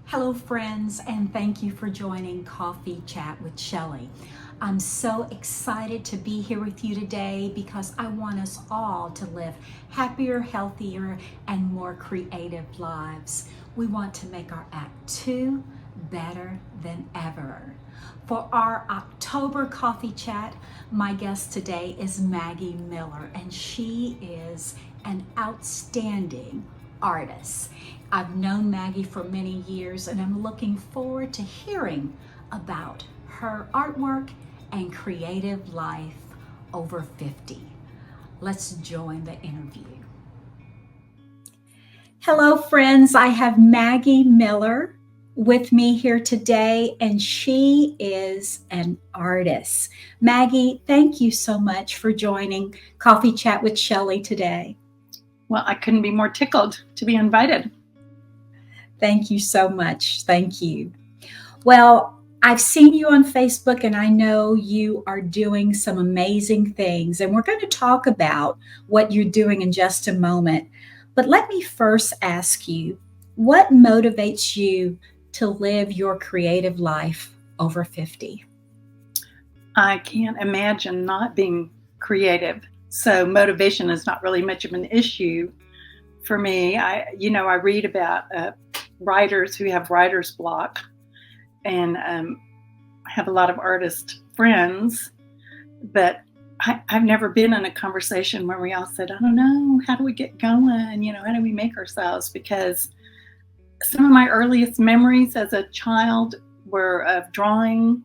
Hello, friends, and thank you for joining Coffee Chat with Shelly. I'm so excited to be here with you today because I want us all to live happier, healthier, and more creative lives. We want to make our Act 2 better than ever. For our October Coffee Chat, my guest today is Maggi Miller, and she is an outstanding artist. I've known Maggi for many years, and I'm looking forward to hearing about her artwork and creative life over 50. Let's join the interview. Hello, friends. I have Maggi Miller with me here today, and she is an artist. Maggi, thank you so much for joining Coffee Chat with Shelly today. Well, I couldn't be more tickled to be invited. Thank you so much. Thank you. Well, I've seen you on Facebook, and I know you are doing some amazing things, and we're going to talk about what you're doing in just a moment. But let me first ask you, what motivates you to live your creative life over 50? I can't imagine not being creative. So motivation is not really much of an issue for me. I read about writers who have writer's block, and I have a lot of artist friends, but I've never been in a conversation where we all said, I don't know, how do we get going? How do we make ourselves? Because some of my earliest memories as a child were of drawing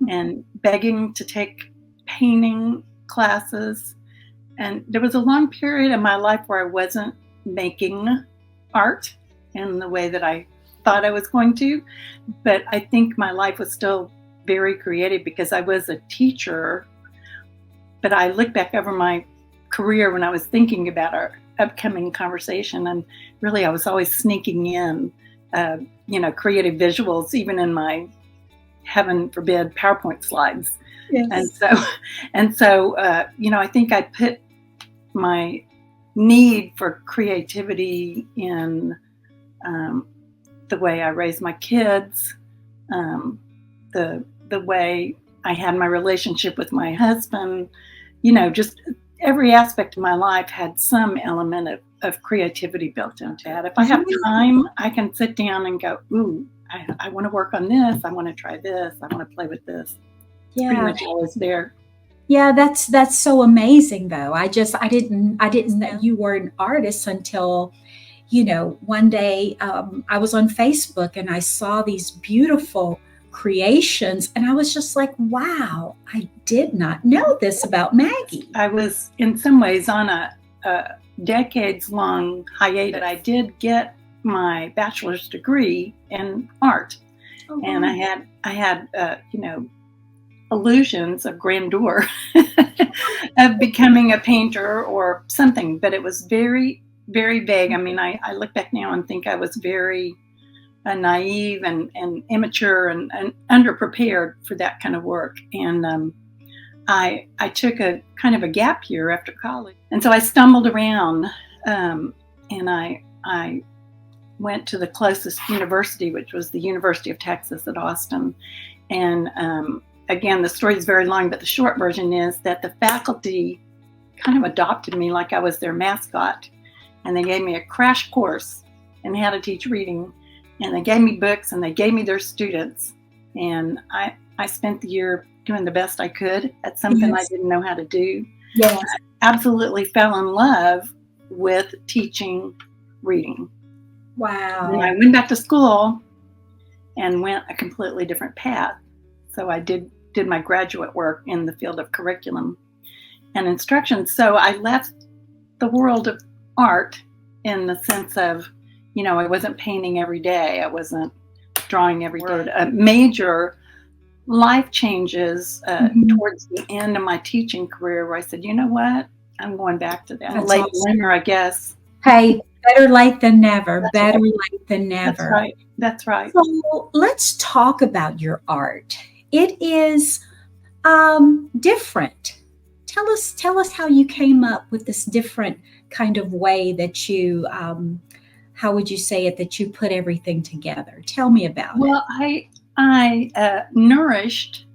and begging to take painting classes. And there was a long period in my life where I wasn't making art in the way that I thought I was going to. But I think my life was still very creative because I was a teacher. But I look back over my career when I was thinking about our upcoming conversation, and really I was always sneaking in, creative visuals, even in my, heaven forbid, PowerPoint slides. Yes. And so, I think I put my need for creativity in the way I raised my kids, the way I had my relationship with my husband, just every aspect of my life had some element of creativity built into it. If I have time, I can sit down and go, ooh, I want to work on this. I want to try this. I want to play with this. Yeah. Pretty much always there. Yeah, that's so amazing though. I didn't know you were an artist until, one day I was on Facebook and I saw these beautiful creations, and I was just like, wow, I did not know this about Maggi. I was in some ways on a decades-long hiatus. I did get my bachelor's degree in art, and I had illusions of grandeur of becoming a painter or something, but it was very, very vague. I mean, I look back now and think I was very naive and immature and underprepared for that kind of work. And I took a kind of a gap year after college. And so I stumbled around and I went to the closest university, which was the University of Texas at Austin. And again, the story is very long, but the short version is that the faculty kind of adopted me like I was their mascot. And they gave me a crash course in how to teach reading. And they gave me books, and they gave me their students. And I spent the year doing the best I could at something I didn't know how to do. Yes. I absolutely fell in love with teaching reading. Wow. And I went back to school and went a completely different path. So I did my graduate work in the field of curriculum and instruction. So I left the world of art in the sense of, I wasn't painting every day. I wasn't drawing every day. Major life changes towards the end of my teaching career where I said, you know what? I'm going back to that. Late bloomer, I guess. Hey, better late than never. Better late than never. That's right. So let's talk about your art. It is different. Tell us how you came up with this different kind of way that you how would you say it, that you put everything together? Tell me about it. Well, I nourished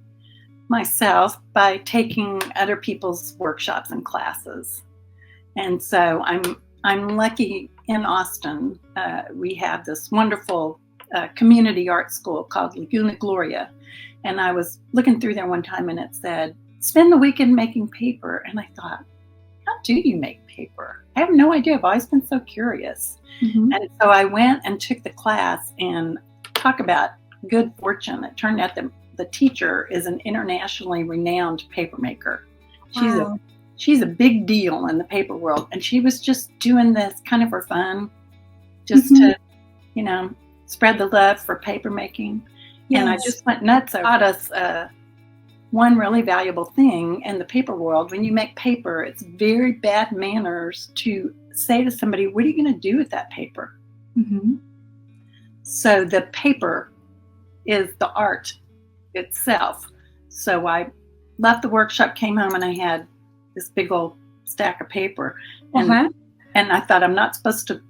myself by taking other people's workshops and classes, and so I'm lucky in Austin. We have this wonderful community art school called Laguna Gloria, and I was looking through there one time, and it said, "Spend the weekend making paper," and I thought, how do you make paper? I have no idea. I've always been so curious. Mm-hmm. And so I went and took the class, and talk about good fortune. It turned out that the teacher is an internationally renowned paper maker. Wow. She's a big deal in the paper world. And she was just doing this kind of for fun, just to, spread the love for paper making. Yes. And I just went nuts. It taught us one really valuable thing in the paper world. When you make paper, it's very bad manners to say to somebody, what are you going to do with that paper? Mm-hmm. So the paper is the art itself. So I left the workshop, came home, and I had this big old stack of paper. And, and I thought, I'm not supposed to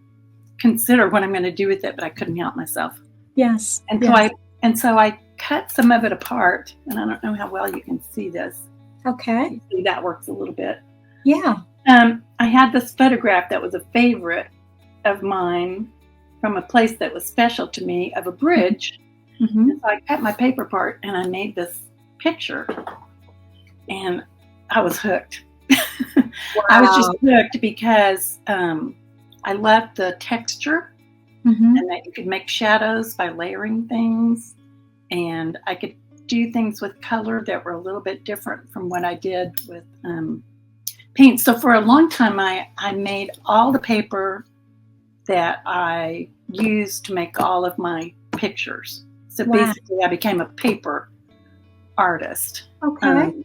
consider what I'm going to do with it, but I couldn't help myself. Yes. So I cut some of it apart, and I don't know how well you can see this. Okay. See, that works a little bit. Yeah. I had this photograph that was a favorite of mine from a place that was special to me, of a bridge. Mm-hmm. So I cut my paper apart and I made this picture, and I was hooked. Wow. I was just hooked because I loved the texture, mm-hmm. and that you could make shadows by layering things, and I could do things with color that were a little bit different from what I did with paint. So for a long time, I made all the paper that I used to make all of my pictures. So basically, I became a paper artist. Okay.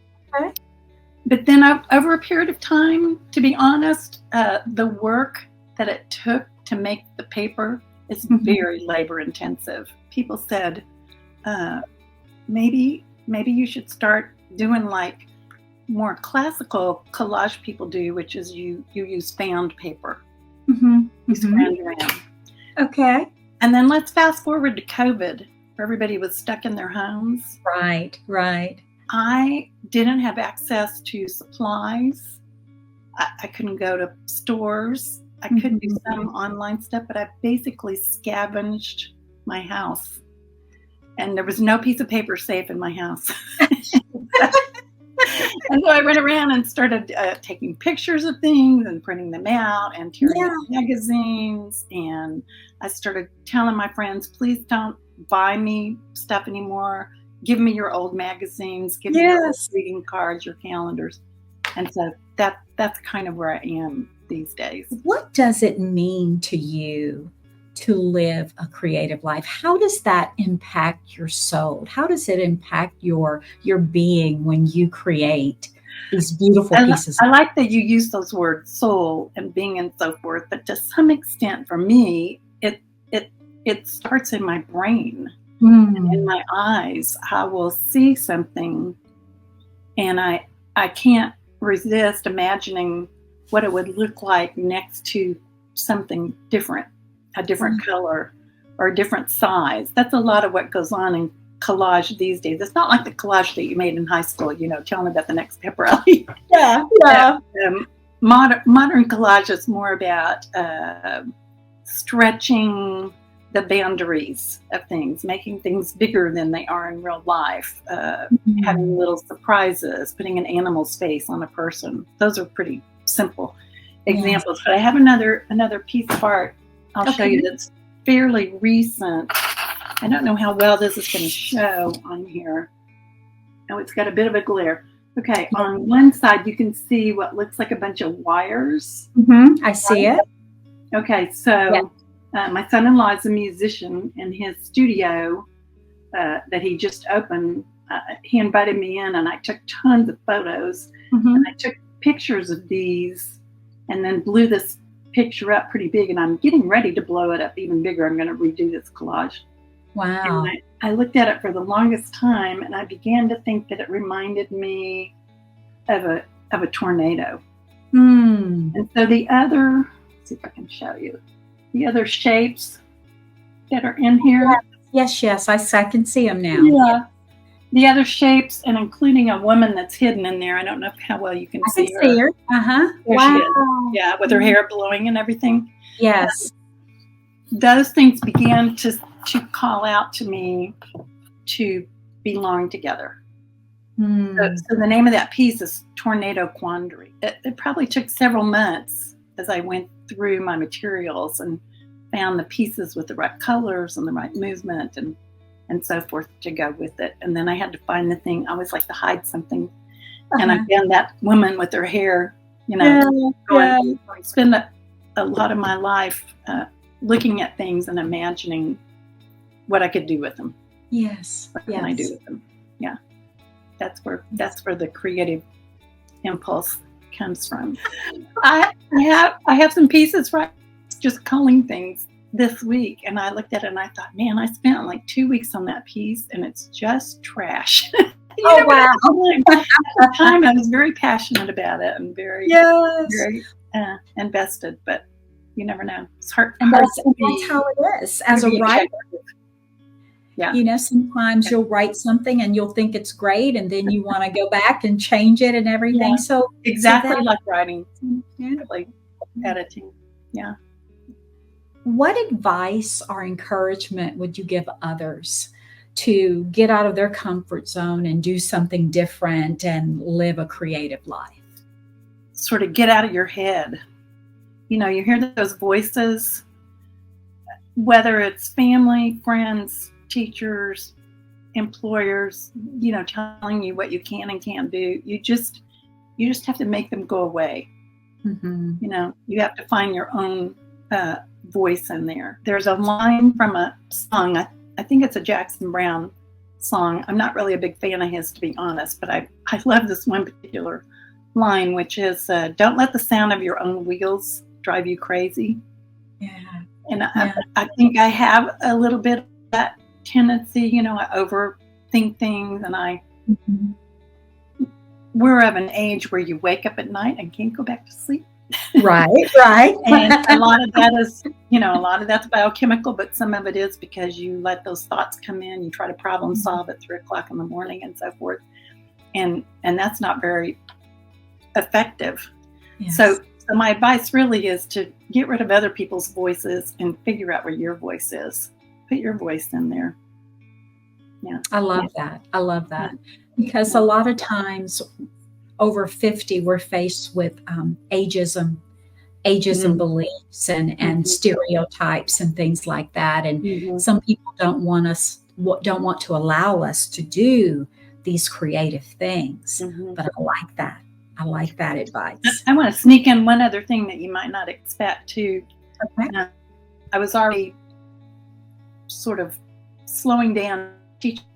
But then over a period of time, to be honest, the work that it took to make the paper is mm-hmm. very labor intensive. People said, maybe you should start doing like more classical collage people do, which is you use found paper. Mm-hmm. You scrounge around. Okay. And then let's fast forward to COVID, where everybody was stuck in their homes. Right. I didn't have access to supplies. I couldn't go to stores. I could do some online stuff, but I basically scavenged my house. And there was no piece of paper safe in my house. And so I went around and started taking pictures of things and printing them out and tearing out magazines. And I started telling my friends, please don't buy me stuff anymore. Give me your old magazines. Give me your old greeting cards, your calendars. And so that's kind of where I am these days. What does it mean to you to live a creative life? How does that impact your soul? How does it impact your being when you create these beautiful pieces? I like that you use those words, soul and being and so forth, but to some extent for me, it starts in my brain. In my eyes. I will see something, and I can't resist imagining what it would look like next to something different, a different color or a different size. That's a lot of what goes on in collage these days. It's not like the collage that you made in high school, telling about the next pep rally. Modern collage is more about stretching the boundaries of things, making things bigger than they are in real life, having little surprises, putting an animal's face on a person. Those are pretty simple examples. But I have another piece of art I'll show you that's fairly recent. I don't know how well this is going to show on here. Oh, it's got a bit of a glare. Okay, on one side you can see what looks like a bunch of wires. I see it. Okay, so my son-in-law is a musician, in his studio that he just opened. He invited me in, and I took tons of photos. And I took pictures of these, and then blew this picture up pretty big. And I'm getting ready to blow it up even bigger. I'm going to redo this collage. Wow! And I looked at it for the longest time, and I began to think that it reminded me of a tornado. And so the other, let's see if I can show you. the other shapes that are in here. Yes, I can see them now. Yeah. The other shapes, and including a woman that's hidden in there. I don't know how well you can I see can her. see her. Uh-huh. There Wow. she is. Yeah, with her hair blowing and everything. Yes. Those things began to call out to me to belong together. So the name of that piece is Tornado Quandary. It probably took several months as I went through my materials and found the pieces with the right colors and the right movement and so forth to go with it. And then I had to find the thing. I always like to hide something. And I found that woman with her hair, I spend a lot of my life looking at things and imagining what I could do with them. Yes. What can I do with them? Yeah. That's where the creative impulse comes from. I have some pieces right just culling things this week, and I looked at it and I thought, man, I spent like 2 weeks on that piece and it's just trash. Oh, wow. At the time I was very passionate about it and very invested, but you never know. It's hard. And that's how it is as a writer. Yeah. Sometimes you'll write something and you'll think it's great, and then you want to go back and change it and everything. Yeah. So exactly like writing, like editing. Yeah. What advice or encouragement would you give others to get out of their comfort zone and do something different and live a creative life? Sort of get out of your head. You hear those voices, whether it's family, friends, teachers, employers, telling you what you can and can't do. You just have to make them go away. Mm-hmm. You have to find your own voice in there. There's a line from a song. I think it's a Jackson Browne song. I'm not really a big fan of his, to be honest, but I love this one particular line, which is, don't let the sound of your own wheels drive you crazy. Yeah. And I think I have a little bit of that tendency. I overthink things, and we're of an age where you wake up at night and can't go back to sleep. Right. And a lot of that is, a lot of that's biochemical, but some of it is because you let those thoughts come in, you try to problem solve at 3:00 in the morning and so forth. And that's not very effective. Yes. So my advice really is to get rid of other people's voices and figure out where your voice is. Put your voice in there. Yeah. I love that. Because a lot of times over 50, we're faced with ageism beliefs and stereotypes and things like that. And some people don't want to allow us to do these creative things. But I like that. I like that advice. I want to sneak in one other thing that you might not expect too. Okay. I was already sort of slowing down teaching.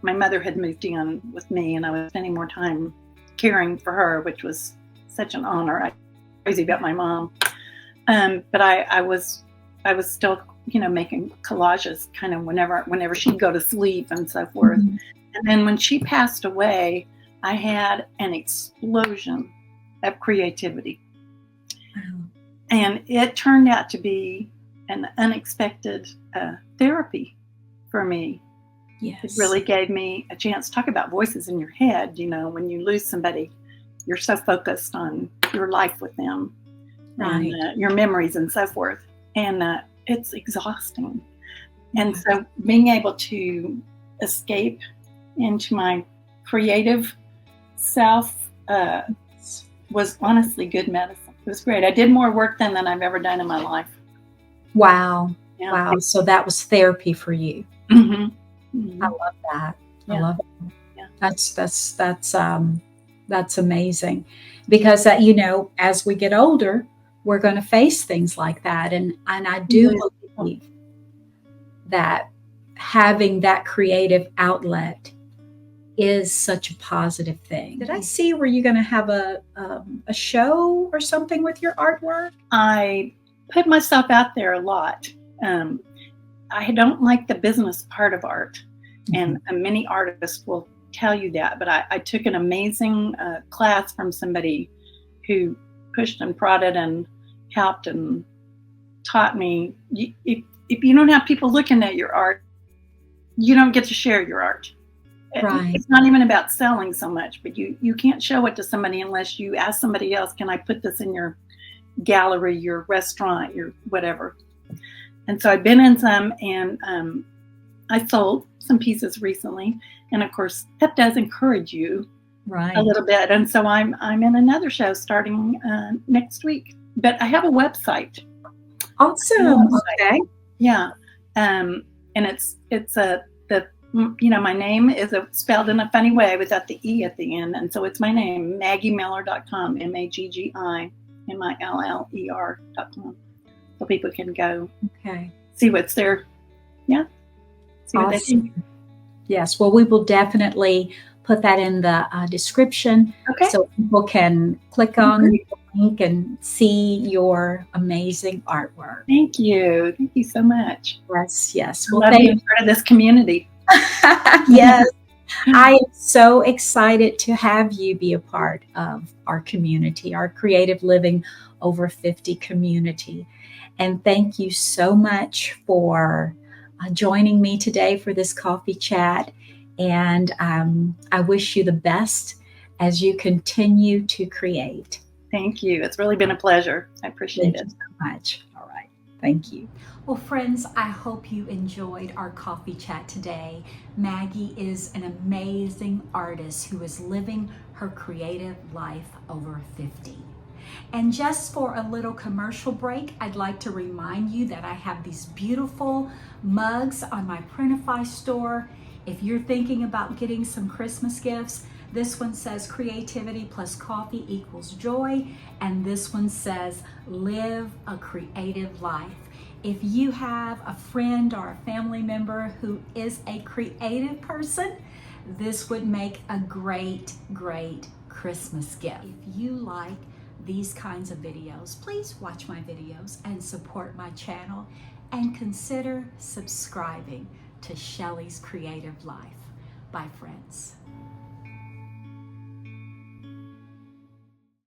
My mother had moved in with me, and I was spending more time caring for her, which was such an honor. I was crazy about my mom, but I was still, making collages kind of whenever she'd go to sleep and so forth. And then when she passed away, I had an explosion of creativity, and it turned out to be an unexpected therapy for me. Yes. It really gave me a chance to talk about voices in your head. When you lose somebody, you're so focused on your life with them, right, and your memories and so forth. And it's exhausting. And so being able to escape into my creative self was honestly good medicine. It was great. I did more work then than I've ever done in my life. Wow. Yeah. Wow. So that was therapy for you. I love that. Yeah. I love it. Yeah. That's amazing, because as we get older, we're going to face things like that, and I do believe that having that creative outlet is such a positive thing. Did I see were you going to have a show or something with your artwork? I put myself out there a lot. I don't like the business part of art, and many artists will tell you that, but I took an amazing class from somebody who pushed and prodded and helped and taught me, if you don't have people looking at your art, you don't get to share your art. Right. It's not even about selling so much, but you can't show it to somebody unless you ask somebody else, can I put this in your gallery, your restaurant, your whatever. And so I've been in some, and I sold some pieces recently. And of course, that does encourage you Right. a little bit. And so I'm in another show starting next week. But I have a website. Awesome. Okay. Yeah. And it's my name is spelled in a funny way without the E at the end. And so it's my name, MaggiMiller.com, MaggiMiller.com. So people can go see what's there. Yeah. See what they think. Yes. Well, we will definitely put that in the description so people can click on the link and see your amazing artwork. Thank you. Thank you so much. Yes. Well, thank you. Part of this community. Yes. I am so excited to have you be a part of our community, our Creative Living Over 50 community. And thank you so much for joining me today for this coffee chat. And I wish you the best as you continue to create. Thank you. It's really been a pleasure. I appreciate it. Thank you so much. All right. Thank you. Well, friends, I hope you enjoyed our coffee chat today. Maggie is an amazing artist who is living her creative life over 50. And just for a little commercial break, I'd like to remind you that I have these beautiful mugs on my Printify store. If you're thinking about getting some Christmas gifts, this one says creativity plus coffee equals joy, and this one says live a creative life. If you have a friend or a family member who is a creative person, this would make a great, great Christmas gift. If you like these kinds of videos, please watch my videos and support my channel, and consider subscribing to Shelly's Creative Life. Bye, friends.